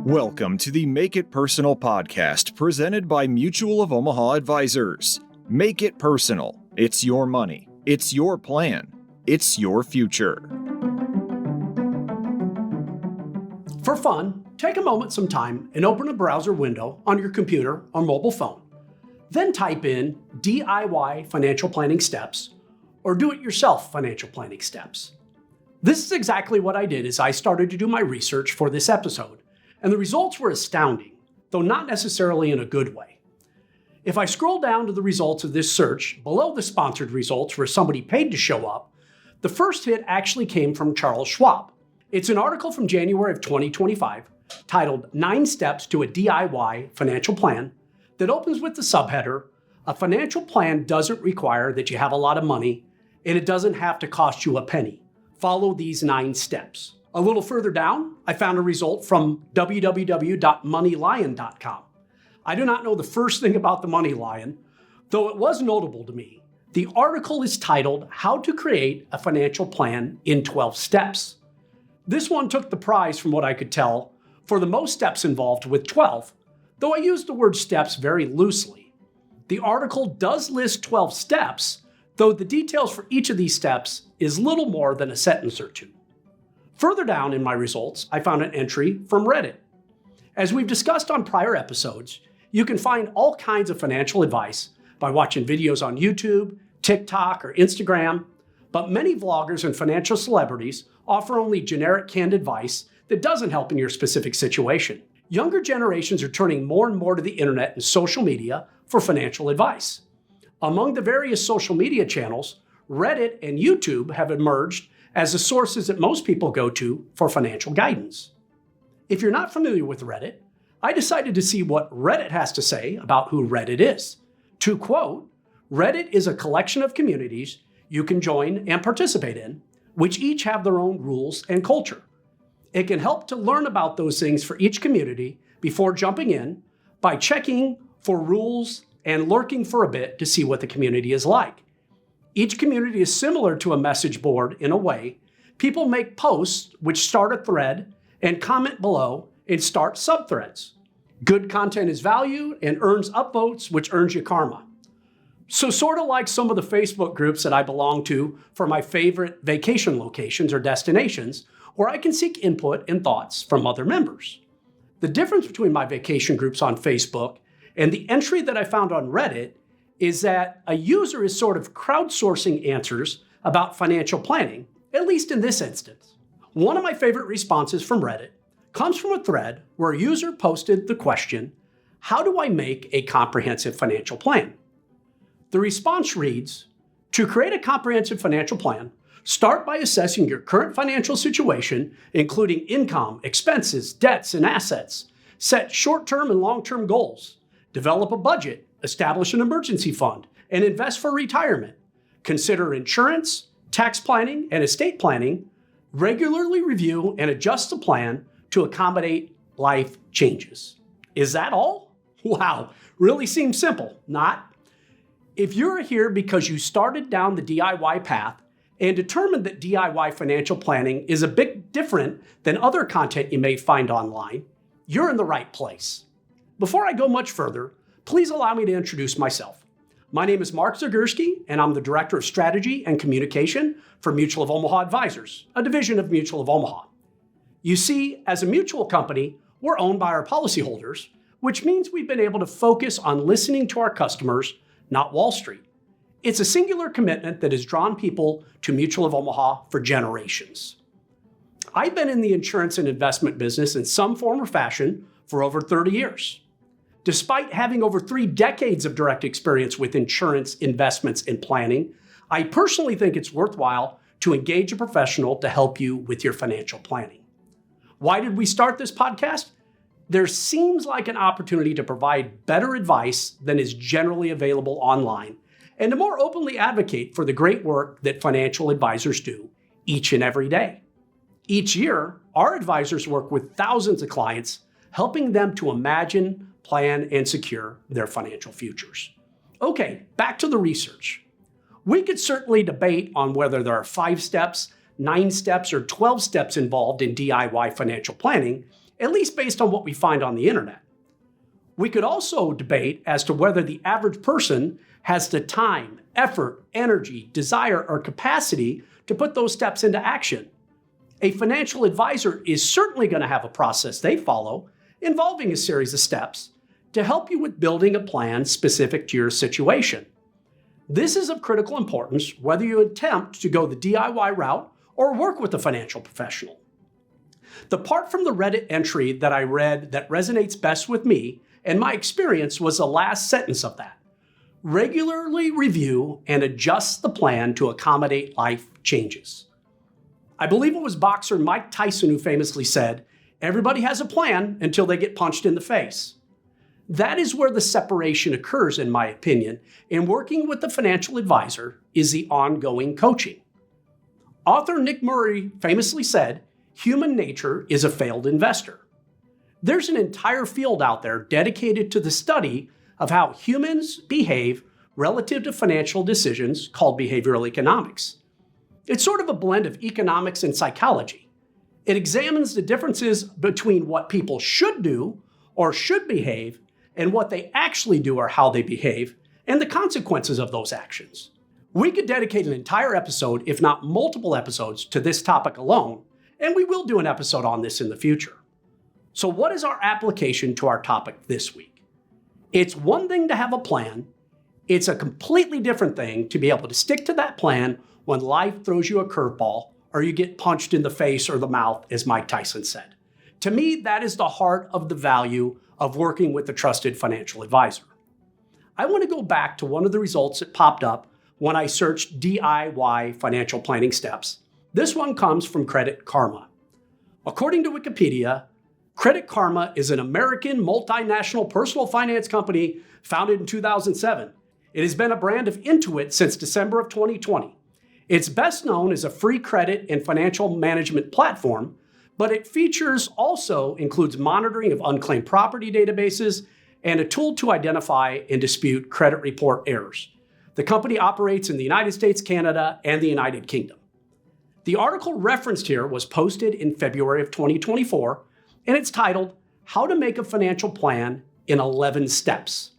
Welcome to the Make It Personal podcast presented by Mutual of Omaha Advisors. Make it personal. It's your money. It's your plan. It's your future. For fun, take a moment sometime and open a browser window on your computer or mobile phone. Then type in DIY financial planning steps or do-it-yourself financial planning steps. This is exactly what I did as I started to do my research for this episode, and the results were astounding, though not necessarily in a good way. If I scroll down to the results of this search below the sponsored results where somebody paid to show up, the first hit actually came from Charles Schwab. It's an article from January of 2025 titled 9 Steps to a DIY Financial Plan that opens with the subheader, "A financial plan doesn't require that you have a lot of money, and it doesn't have to cost you a penny. Follow these 9 steps." A little further down, I found a result from www.moneylion.com. I do not know the first thing about the Money Lion, though it was notable to me. The article is titled, "How to Create a Financial Plan in 12 Steps." This one took the prize from what I could tell for the most steps involved with 12, though I used the word steps very loosely. The article does list 12 steps, though the details for each of these steps is little more than a sentence or two. Further down in my results, I found an entry from Reddit. As we've discussed on prior episodes, you can find all kinds of financial advice by watching videos on YouTube, TikTok, or Instagram, but many vloggers and financial celebrities offer only generic canned advice that doesn't help in your specific situation. Younger generations are turning more and more to the internet and social media for financial advice. Among the various social media channels, Reddit and YouTube have emerged as the sources that most people go to for financial guidance. If you're not familiar with Reddit, I decided to see what Reddit has to say about who Reddit is. To quote, "Reddit is a collection of communities you can join and participate in, which each have their own rules and culture. It can help to learn about those things for each community before jumping in by checking for rules and lurking for a bit to see what the community is like. Each community is similar to a message board in a way. People make posts which start a thread and comment below and start subthreads. Good content is valued and earns upvotes, which earns you karma." So sort of like some of the Facebook groups that I belong to for my favorite vacation locations or destinations, where I can seek input and thoughts from other members. The difference between my vacation groups on Facebook and the entry that I found on Reddit is that a user is sort of crowdsourcing answers about financial planning, at least in this instance. One of my favorite responses from Reddit comes from a thread where a user posted the question, "How do I make a comprehensive financial plan?" The response reads, "To create a comprehensive financial plan, start by assessing your current financial situation, including income, expenses, debts, and assets. Set short-term and long-term goals. Develop a budget. Establish an emergency fund, and invest for retirement. Consider insurance, tax planning, and estate planning. Regularly review and adjust the plan to accommodate life changes." Is that all? Wow, really seems simple, not? If you're here because you started down the DIY path and determined that DIY financial planning is a bit different than other content you may find online, you're in the right place. Before I go much further, please allow me to introduce myself. My name is Mark Zagurski, and I'm the Director of Strategy and Communication for Mutual of Omaha Advisors, a division of Mutual of Omaha. You see, as a mutual company, we're owned by our policyholders, which means we've been able to focus on listening to our customers, not Wall Street. It's a singular commitment that has drawn people to Mutual of Omaha for generations. I've been in the insurance and investment business in some form or fashion for over 30 years. Despite having over 3 decades of direct experience with insurance, investments, and planning, I personally think it's worthwhile to engage a professional to help you with your financial planning. Why did we start this podcast? There seems like an opportunity to provide better advice than is generally available online, and to more openly advocate for the great work that financial advisors do each and every day. Each year, our advisors work with thousands of clients, helping them to imagine, plan, and secure their financial futures. Okay, back to the research. We could certainly debate on whether there are 5 steps, 9 steps or 12 steps involved in DIY financial planning, at least based on what we find on the internet. We could also debate as to whether the average person has the time, effort, energy, desire, or capacity to put those steps into action. A financial advisor is certainly going to have a process they follow involving a series of steps to help you with building a plan specific to your situation. This is of critical importance whether you attempt to go the DIY route or work with a financial professional. The part from the Reddit entry that I read that resonates best with me and my experience was the last sentence of that. Regularly review and adjust the plan to accommodate life changes. I believe it was boxer Mike Tyson who famously said, "Everybody has a plan until they get punched in the face." That is where the separation occurs, in my opinion, and working with the financial advisor is the ongoing coaching. Author Nick Murray famously said, "Human nature is a failed investor." There's an entire field out there dedicated to the study of how humans behave relative to financial decisions called behavioral economics. It's sort of a blend of economics and psychology. It examines the differences between what people should do or should behave and what they actually do or how they behave, and the consequences of those actions. We could dedicate an entire episode, if not multiple episodes, to this topic alone, and we will do an episode on this in the future. So what is our application to our topic this week? It's one thing to have a plan. It's a completely different thing to be able to stick to that plan when life throws you a curveball or you get punched in the face or the mouth, as Mike Tyson said. To me, that is the heart of the value of working with a trusted financial advisor. I want to go back to one of the results that popped up when I searched DIY financial planning steps. This one comes from Credit Karma. According to Wikipedia, Credit Karma is an American multinational personal finance company founded in 2007. It has been a brand of Intuit since December of 2020. It's best known as a free credit and financial management platform, but it features also includes monitoring of unclaimed property databases and a tool to identify and dispute credit report errors. The company operates in the United States, Canada, and the United Kingdom. The article referenced here was posted in February of 2024, and it's titled, "How to Make a Financial Plan in 11 Steps."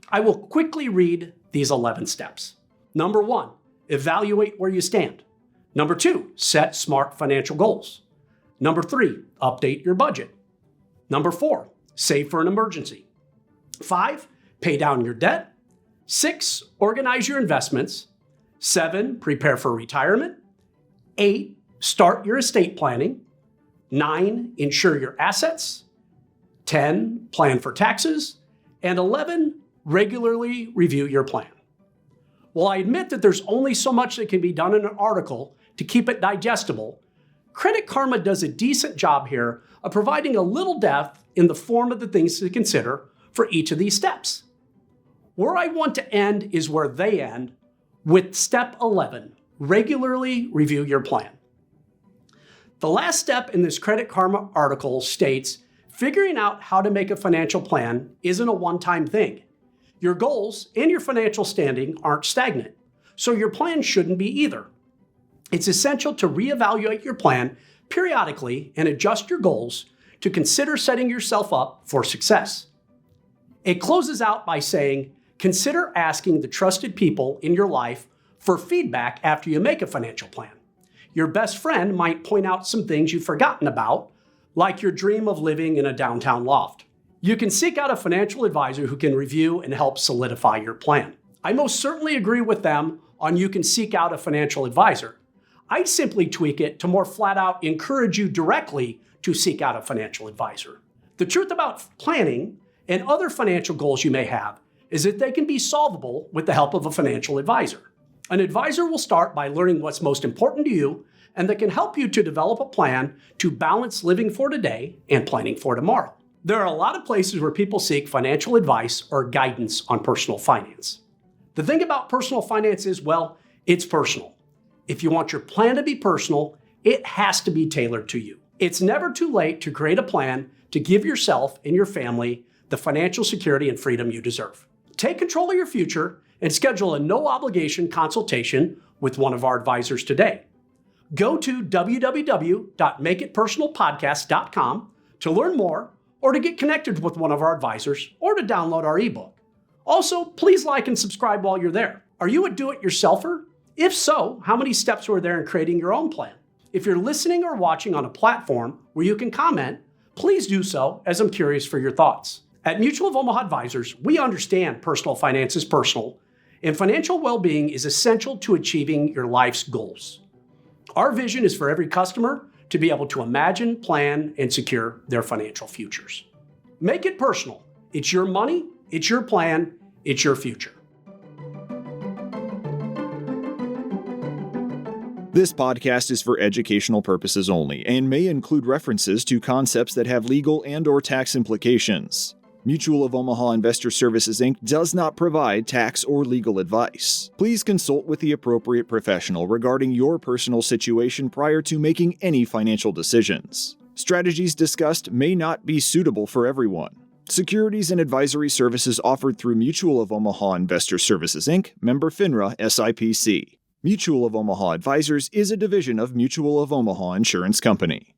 I will quickly read these 11 steps. Number 1, evaluate where you stand. Number 2, set smart financial goals. Number 3, update your budget. Number 4, save for an emergency. 5, pay down your debt. 6, organize your investments. 7, prepare for retirement. 8, start your estate planning. 9, insure your assets. 10, plan for taxes. And 11, regularly review your plan. While I admit that there's only so much that can be done in an article to keep it digestible, Credit Karma does a decent job here of providing a little depth in the form of the things to consider for each of these steps. Where I want to end is where they end with step 11, regularly review your plan. The last step in this Credit Karma article states, figuring out how to make a financial plan isn't a one-time thing. Your goals and your financial standing aren't stagnant, so your plan shouldn't be either. It's essential to reevaluate your plan periodically and adjust your goals to consider setting yourself up for success. It closes out by saying, consider asking the trusted people in your life for feedback after you make a financial plan. Your best friend might point out some things you've forgotten about, like your dream of living in a downtown loft. You can seek out a financial advisor who can review and help solidify your plan. I most certainly agree with them on you can seek out a financial advisor. I simply tweak it to more flat out encourage you directly to seek out a financial advisor. The truth about planning and other financial goals you may have is that they can be solvable with the help of a financial advisor. An advisor will start by learning what's most important to you, and that can help you to develop a plan to balance living for today and planning for tomorrow. There are a lot of places where people seek financial advice or guidance on personal finance. The thing about personal finance is, well, it's personal. If you want your plan to be personal, it has to be tailored to you. It's never too late to create a plan to give yourself and your family the financial security and freedom you deserve. Take control of your future and schedule a no-obligation consultation with one of our advisors today. Go to www.makeitpersonalpodcast.com to learn more, or to get connected with one of our advisors, or to download our ebook. Also, please like and subscribe while you're there. Are you a do-it-yourselfer? If so, how many steps were there in creating your own plan? If you're listening or watching on a platform where you can comment, please do so, as I'm curious for your thoughts. At Mutual of Omaha Advisors, we understand personal finance is personal, and financial well-being is essential to achieving your life's goals. Our vision is for every customer to be able to imagine, plan, and secure their financial futures. Make it personal. It's your money, it's your plan, it's your future. This podcast is for educational purposes only and may include references to concepts that have legal and/or tax implications. Mutual of Omaha Investor Services, Inc. does not provide tax or legal advice. Please consult with the appropriate professional regarding your personal situation prior to making any financial decisions. Strategies discussed may not be suitable for everyone. Securities and advisory services offered through Mutual of Omaha Investor Services, Inc., member FINRA SIPC. Mutual of Omaha Advisors is a division of Mutual of Omaha Insurance Company.